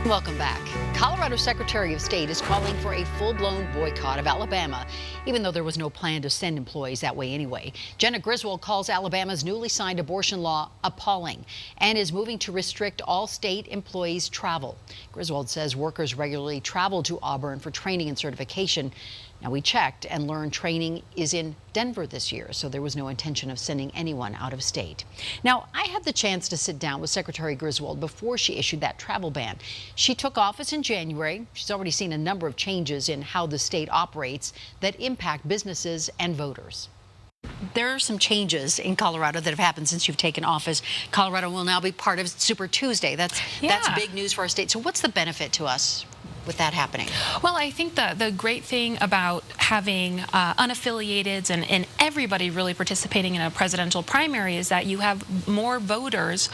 Welcome back. Colorado Secretary of State is calling for a full-blown boycott of Alabama, even though there was no plan to send employees that way anyway. Jena Griswold calls Alabama's newly signed abortion law appalling and is moving to restrict all state employees' travel. Griswold says workers regularly travel to Auburn for training and certification. Now, we checked and learned training is in Denver this year, so there was no intention of sending anyone out of state. Now, I had the chance to sit down with Secretary Griswold before she issued that travel ban. She took office in January. She's already seen a number of changes in how the state operates that impact businesses and voters. There are some changes in Colorado that have happened since you've taken office. Colorado will now be part of Super Tuesday. That's big news for our state. So what's the benefit to us with that happening? Well, I think the great thing about having unaffiliateds and everybody really participating in a presidential primary is that you have more voters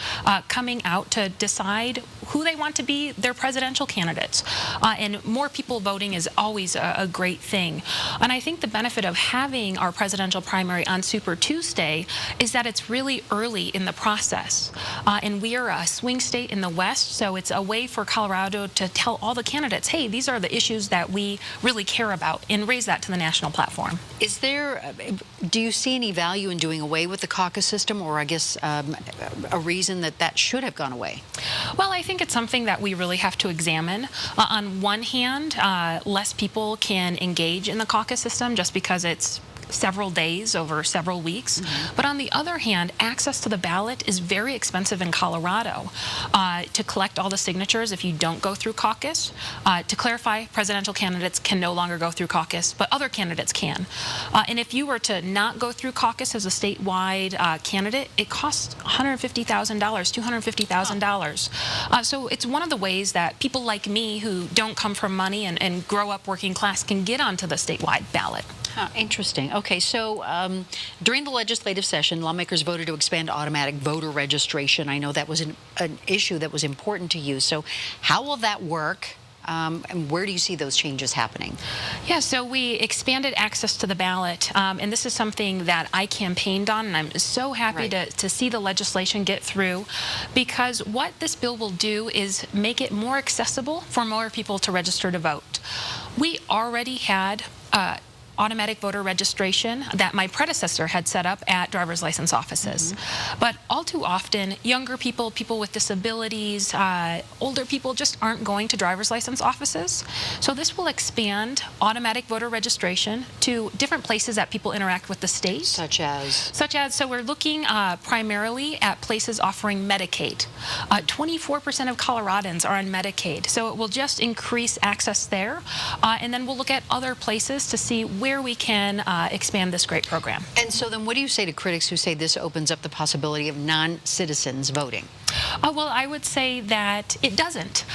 coming out to decide who they want to be their presidential candidates. And more people voting is always a great thing. And I think the benefit of having our presidential primary on Super Tuesday is that it's really early in the process. And we are a swing state in the West, so it's a way for Colorado to tell all the candidates, hey, these are the issues that we really care about, and raise that to the national platform. Is there, do you see any value in doing away with the caucus system, or I guess a reason that should have gone away? Well, I think it's something that we really have to examine. On one hand, less people can engage in the caucus system just because it's several days over several weeks. But on the other hand, access to the ballot is very expensive in Colorado. To collect all the signatures if you don't go through caucus. To clarify, presidential candidates can no longer go through caucus, but other candidates can. And if you were to not go through caucus as a statewide candidate, it costs $150,000, $250,000. So it's one of the ways that people like me who don't come from money and grow up working class can get onto the statewide ballot. Interesting. Okay, so during the legislative session, lawmakers voted to expand automatic voter registration. I know that was an issue that was important to you. So how will that work? And where do you see those changes happening? Yeah, so we expanded access to the ballot, and this is something that I campaigned on, and I'm so happy to see the legislation get through, because what this bill will do is make it more accessible for more people to register to vote. We already had automatic voter registration that my predecessor had set up at driver's license offices. But all too often, younger people, people with disabilities, older people just aren't going to driver's license offices. So this will expand automatic voter registration to different places that people interact with the state. Such as? So we're looking primarily at places offering Medicaid. 24% of Coloradans are on Medicaid, so it will just increase access there. And then we'll look at other places to see where we can expand this great program. And so then what do you say to critics who say this opens up the possibility of non-citizens voting? Well, I would say that it doesn't.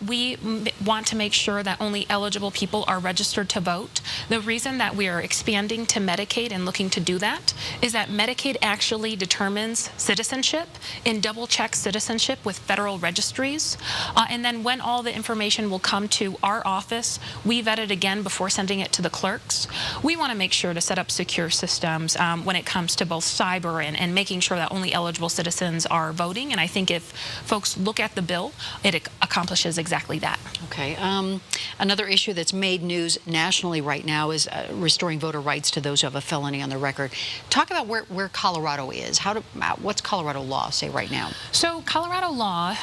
We want to make sure that only eligible people are registered to vote. The reason that we are expanding to Medicaid and looking to do that is that Medicaid actually determines citizenship and double checks citizenship with federal registries. And then when all the information will come to our office, we vet it again before sending it to the clerks. We want to make sure to set up secure systems when it comes to both cyber and making sure that only eligible citizens are voting. And I think if folks look at the bill, it accomplishes exactly that. Okay. Another issue that's made news nationally right now is restoring voter rights to those who have a felony on their record. Talk about where Colorado is. What's Colorado law say right now? So Colorado law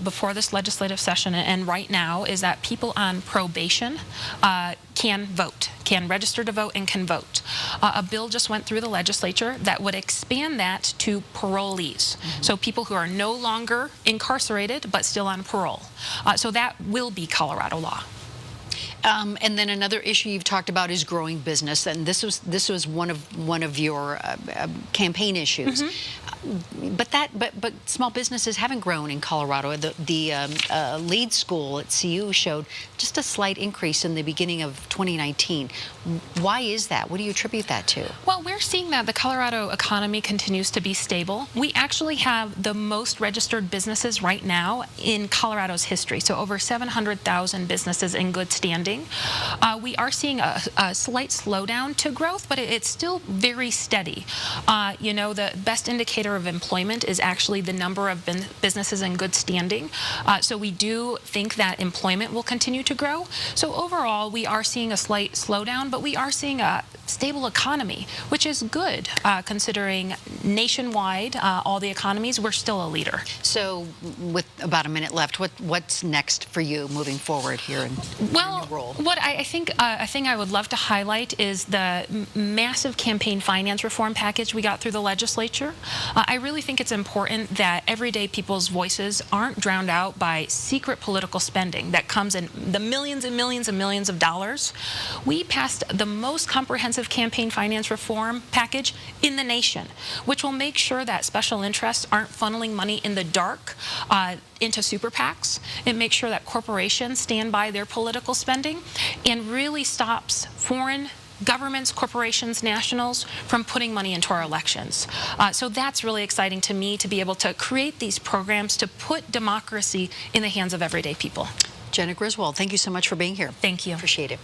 before this legislative session and right now is that people on probation can vote, can register to vote, and can vote. A bill just went through the legislature that would expand that to parolees. So people who are no longer incarcerated but still on parole. So that will be Colorado law. And then another issue you've talked about is growing business, and this was one of your campaign issues. But small businesses haven't grown in Colorado. The lead school at CU showed just a slight increase in the beginning of 2019. Why is that? What do you attribute that to? Well, we're seeing that the Colorado economy continues to be stable. We actually have the most registered businesses right now in Colorado's history. So over 700,000 businesses in good standing. standing. We are seeing a slight slowdown to growth, but it's still very steady. You know, the best indicator of employment is actually the number of businesses in good standing. So we do think that employment will continue to grow. So overall, we are seeing a slight slowdown, but we are seeing a stable economy, which is good considering nationwide, all the economies, we're still a leader. So with about a minute left, what's next for you moving forward here in your new role? What I think a thing I would love to highlight is the massive campaign finance reform package we got through the legislature. I really think it's important that everyday people's voices aren't drowned out by secret political spending that comes in the millions and millions and millions of dollars. We passed the most comprehensive campaign finance reform package in the nation, which will make sure that special interests aren't funneling money in the dark into super PACs. It makes sure that corporations stand by their political spending and really stops foreign governments, corporations, nationals from putting money into our elections. So that's really exciting to me, to be able to create these programs to put democracy in the hands of everyday people. Jena Griswold, thank you so much for being here. Thank you. Appreciate it.